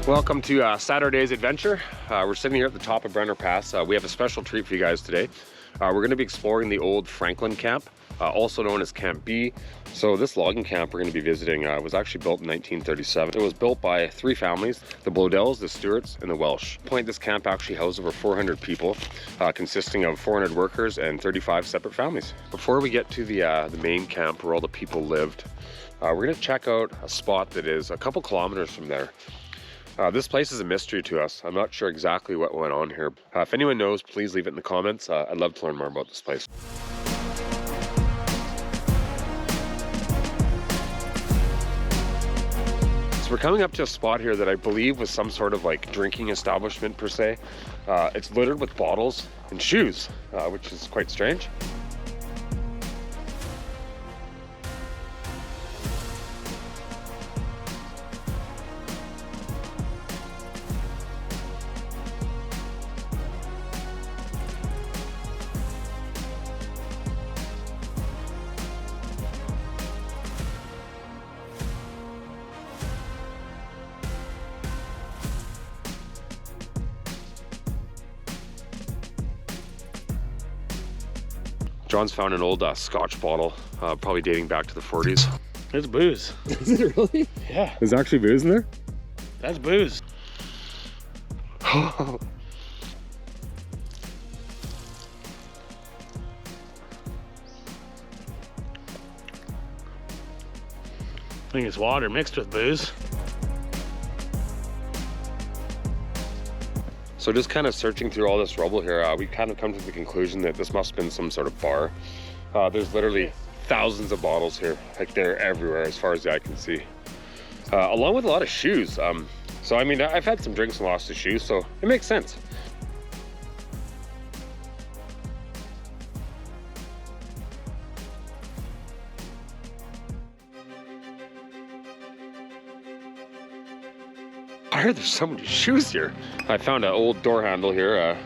Welcome to Saturday's adventure. We're sitting here at the top of Brenner Pass. We have a special treat for you guys today. We're going to be exploring the old Franklin camp, also known as Camp B. So this logging camp we're going to be visiting was actually built in 1937. It was built by three families, the Blodells, the Stewarts, and the Welsh. At this point, this camp actually housed over 400 people, consisting of 400 workers and 35 separate families. Before we get to the main camp where all the people lived, we're going to check out a spot that is a couple kilometers from there. This place is a mystery to us. I'm not sure exactly what went on here. If anyone knows, please leave it in the comments. I'd love to learn more about this place. So we're coming up to a spot here that I believe was some sort of like drinking establishment per se. It's littered with bottles and shoes, which is quite strange. John's found an old Scotch bottle, probably dating back to the 40s. There's booze. Is it really? Yeah. There's actually booze in there? That's booze. I think it's water mixed with booze. So just kind of searching through all this rubble here, we kind of come to the conclusion that this must have been some sort of bar. There's literally thousands of bottles here, like they're everywhere as far as the eye can see. Along with a lot of shoes. So I mean, I've had some drinks and lost a shoe, so it makes sense. Why are there so many shoes here? I found an old door handle here.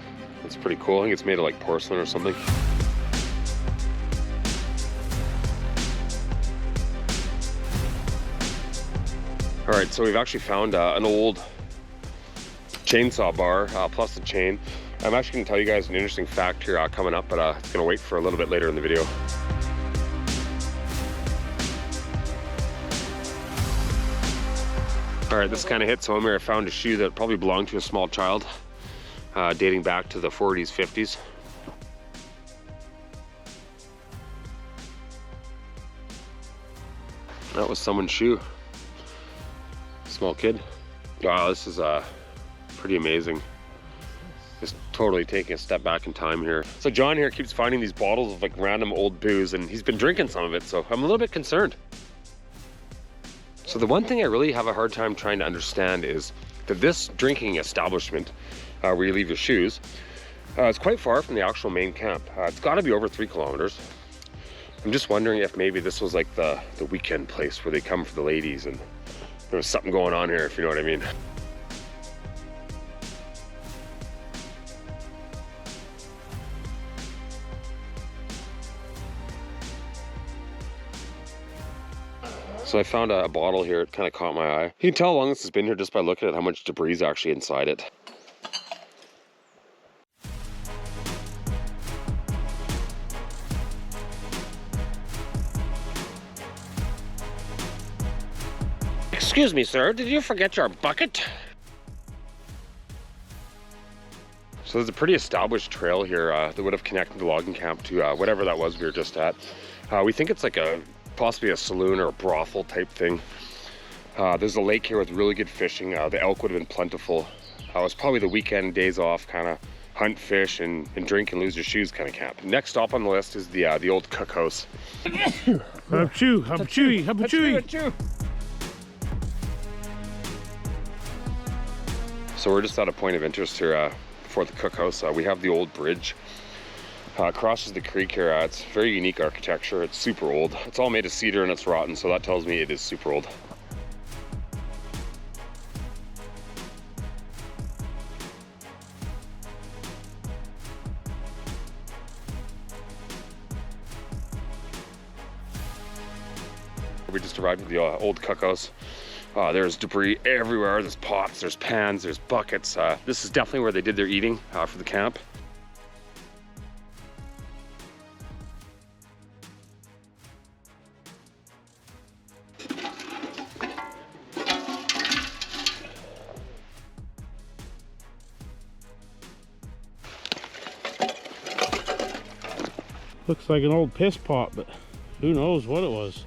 It's pretty cool. I think it's made of like porcelain or something. All right, so we've actually found an old chainsaw bar plus a chain. I'm actually gonna tell you guys an interesting fact here coming up, but it's gonna wait for a little bit later in the video. All right, this kind of hits home here. I found a shoe that probably belonged to a small child, dating back to the 40s, 50s. That was someone's shoe. Small kid. Wow, this is pretty amazing. Just totally taking a step back in time here. So John here keeps finding these bottles of like random old booze, and he's been drinking some of it, so I'm a little bit concerned. So the one thing I really have a hard time trying to understand is that this drinking establishment, where you leave your shoes, is quite far from the actual main camp. It's got to be over 3 kilometers. I'm just wondering if maybe this was like the weekend place where they come for the ladies, and there was something going on here, if you know what I mean. So I found a bottle here. It kind of caught my eye. You can tell how long this has been here just by looking at how much debris is actually inside it. Excuse me, sir, did you forget your bucket? So there's a pretty established trail here that would have connected the logging camp to whatever that was we were just at. We think it's like possibly a saloon or a brothel type thing. There's a lake here with really good fishing. The elk would have been plentiful. It was probably the weekend days off, kind of hunt, fish, and drink and lose your shoes kind of camp. Next stop on the list is the old cookhouse. So we're just at a point of interest here for the cookhouse. We have the old bridge. Crosses the creek here. It's very unique architecture. It's super old. It's all made of cedar and it's rotten, so that tells me it is super old. We just arrived at the old cookhouse. There's debris everywhere. There's pots, there's pans, there's buckets. This is definitely where they did their eating for the camp. Looks like an old piss pot, but who knows what it was.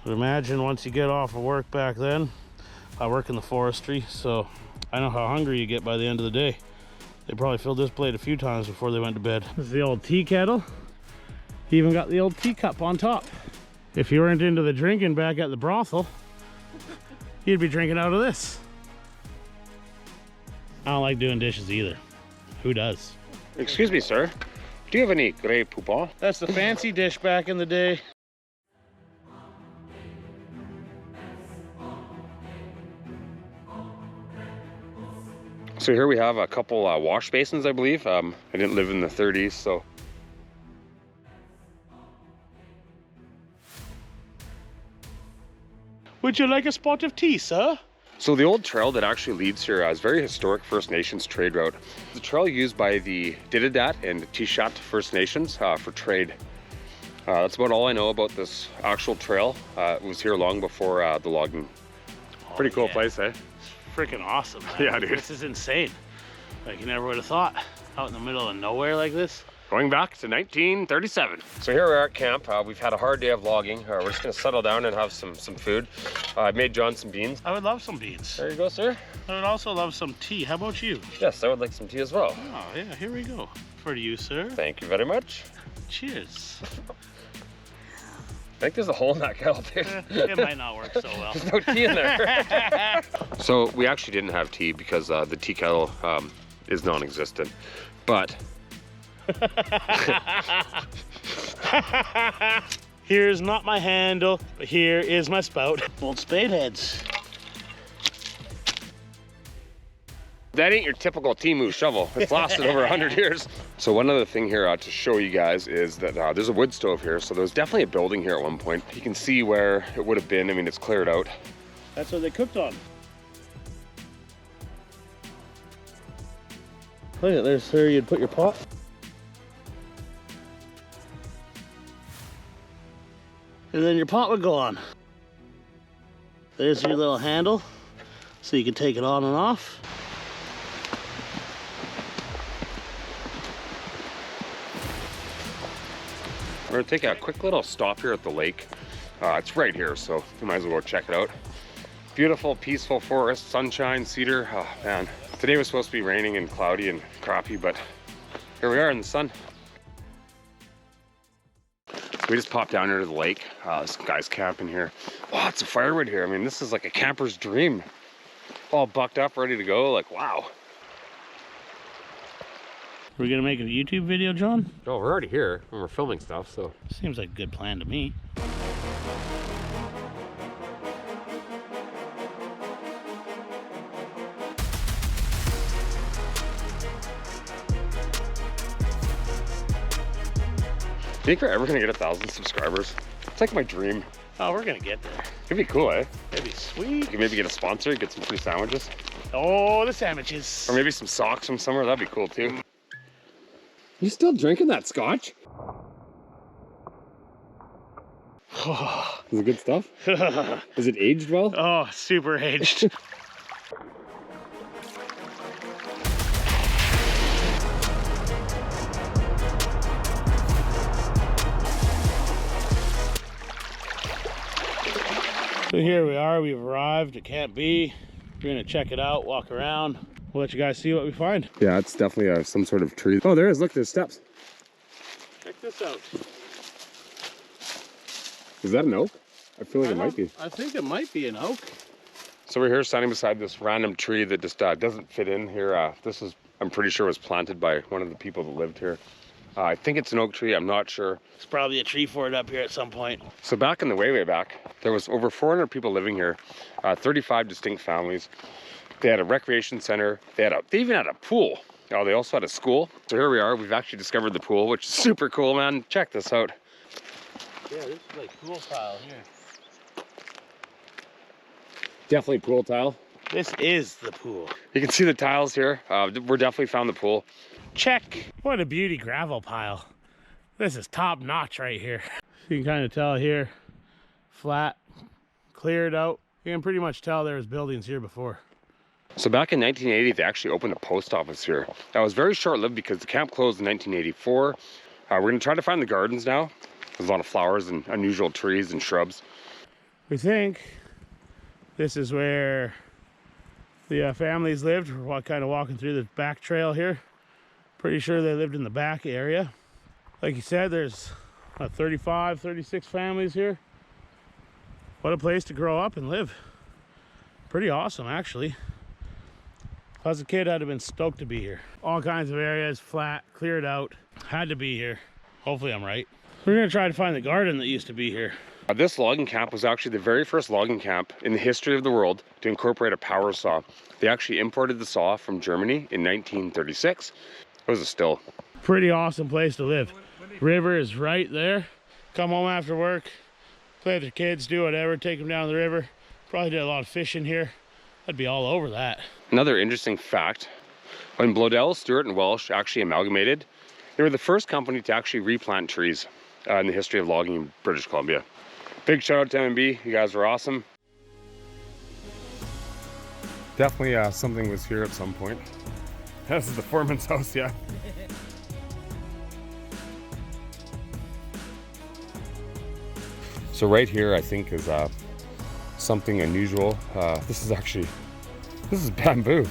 But imagine once you get off of work back then, I work in the forestry, so I know how hungry you get by the end of the day. They probably filled this plate a few times before they went to bed. This is the old tea kettle. You even got the old teacup on top. If you weren't into the drinking back at the brothel, you'd be drinking out of this. I don't like doing dishes either. Who does? Excuse me, sir. Do you have any Grey Poupon? That's the fancy dish back in the day. So here we have a couple wash basins, I believe. I didn't live in the 30s, so. Would you like a spot of tea, sir? So the old trail that actually leads here is very historic First Nations trade route. The trail used by the Didadat and Tishat First Nations for trade. That's about all I know about this actual trail. It was here long before the logging. Pretty cool place, eh? Freaking awesome, man. Yeah, dude. This is insane. Like, you never would have thought. Out in the middle of nowhere like this. Going back to 1937. So here we are at camp. We've had a hard day of logging. We're just gonna settle down and have some food. I made John some beans. I would love some beans. There you go, sir. I would also love some tea. How about you? Yes, I would like some tea as well. Oh, yeah, here we go. For you, sir. Thank you very much. Cheers. I think there's a hole in that kettle, dude. It might not work so well. There's no tea in there. So we actually didn't have tea because the tea kettle is non-existent. But here's not my handle, but here is my spout. Old spade heads. that ain't your typical Timu shovel. It's lasted over 100 years. So one other thing here to show you guys is that there's a wood stove here. So there was definitely a building here at one point. You can see where it would have been. I mean, it's cleared out. That's what they cooked on. Look at there's where you'd put your pot. And then your pot would go on. There's your little handle, so you can take it on and off. We're gonna take a quick little stop here at the lake. It's right here, so you might as well go check it out. Beautiful, peaceful forest, sunshine, cedar. Oh man, today was supposed to be raining and cloudy and crappy, but here we are in the sun. We just popped down here to the lake. This guy's camping here. Lots of firewood here. I mean, this is like a camper's dream. All bucked up, ready to go. Like, wow. We're gonna make a YouTube video, John? Oh, we're already here and we're filming stuff, so. Seems like a good plan to me. Do you think we're ever gonna get 1,000 subscribers? It's like my dream. Oh, we're gonna get there. It'd be cool, eh? That'd be You sweet. could maybe get a sponsor, get some free sandwiches. Oh, the sandwiches. Or maybe some socks from somewhere, that'd be cool too. You still drinking that scotch? Is it good stuff? Is it aged well? Oh, super aged. So here we are, we've arrived at Camp B. We're gonna check it out, walk around. We'll let you guys see what we find. Yeah, it's definitely some sort of tree. Oh, there is, look, there's steps. Check this out. Is that an oak? I feel like it might be. I think it might be an oak. So we're here standing beside this random tree that just doesn't fit in here. This is, I'm pretty sure, was planted by one of the people that lived here. I think it's an oak tree, I'm not sure. There's probably a tree fort up here at some point. So back in the way back, there was over 400 people living here, 35 distinct families. They had a recreation center. They even had a pool. They also had a school. So here we are. We've actually discovered the pool, which is super cool, man. Check this out. Yeah, this is like pool tile here. Definitely pool tile. This is the pool. You can see the tiles here. We're definitely found the pool. Check. What a beauty gravel pile. This is top notch right here. You can kind of tell here, flat, cleared out. You can pretty much tell there was buildings here before. So back in 1980, they actually opened a post office here. That was very short-lived because the camp closed in 1984. We're gonna try to find the gardens now. There's a lot of flowers and unusual trees and shrubs. We think this is where the families lived. We're kind of walking through the back trail here. Pretty sure they lived in the back area. Like you said, there's 35, 36 families here. What a place to grow up and live. Pretty awesome, actually. As a kid, I'd have been stoked to be here. All kinds of areas, flat, cleared out. Had to be here. Hopefully I'm right. We're gonna try to find the garden that used to be here. This logging camp was actually the very first logging camp in the history of the world to incorporate a power saw. They actually imported the saw from Germany in 1936. It was a still. Pretty awesome place to live. River is right there. Come home after work, play with your kids, do whatever, take them down the river. Probably did a lot of fishing here. I'd be all over that. Another interesting fact, when Bloedel, Stewart, and Welsh actually amalgamated, they were the first company to actually replant trees in the history of logging in British Columbia. Big shout out to MB, you guys were awesome. Definitely something was here at some point. This is the foreman's house, yeah. So right here, I think, is something unusual. This is bamboo.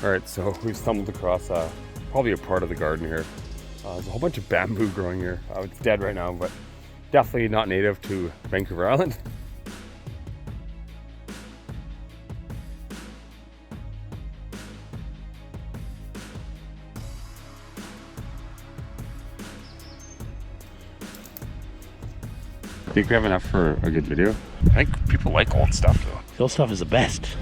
All right, so we stumbled across probably a part of the garden here. There's a whole bunch of bamboo growing here. It's dead right now, but definitely not native to Vancouver Island. I think we have enough for a good video. I think people like old stuff though. The old stuff is the best.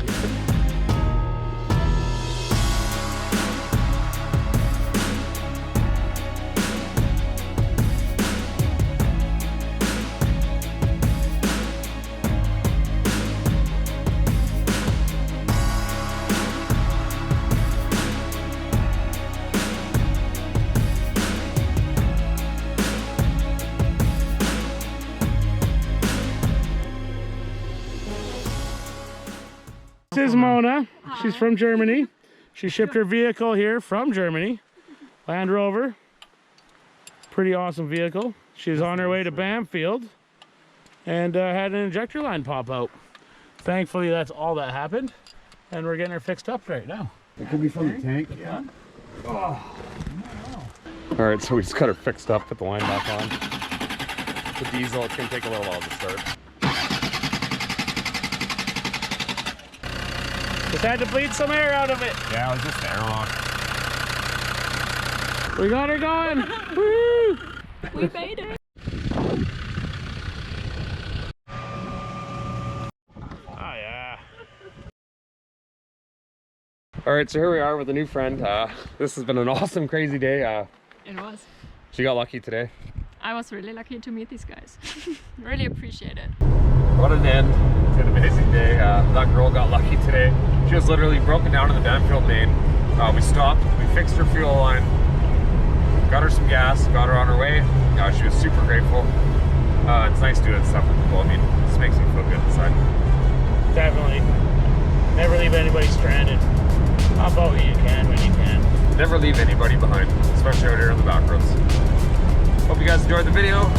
This is Mona. She's from Germany. She shipped her vehicle here from Germany. Land Rover. Pretty awesome vehicle. She's on her way to Bamfield and had an injector line pop out. Thankfully, that's all that happened. And we're getting her fixed up right now. It could be from the tank. Yeah. Oh. All right, so we just got her fixed up, put the line back on. The diesel, it's gonna take a little while to start. Just had to bleed some air out of it. Yeah, it was just airlock. We got her going. Woo! We made it. Oh yeah. All right, so here we are with a new friend. This has been an awesome, crazy day. It was. She got lucky today. I was really lucky to meet these guys. Really appreciate it. What an end to an amazing day. That girl got lucky today. She was literally broken down in the Bamfield main. We stopped, we fixed her fuel line, got her some gas, got her on her way. She was super grateful. It's nice doing stuff with people. I mean, it just makes me feel good inside. Definitely. Never leave anybody stranded. Hop out when you can, when you can. Never leave anybody behind, especially out here on the back roads. Hope you guys enjoyed the video.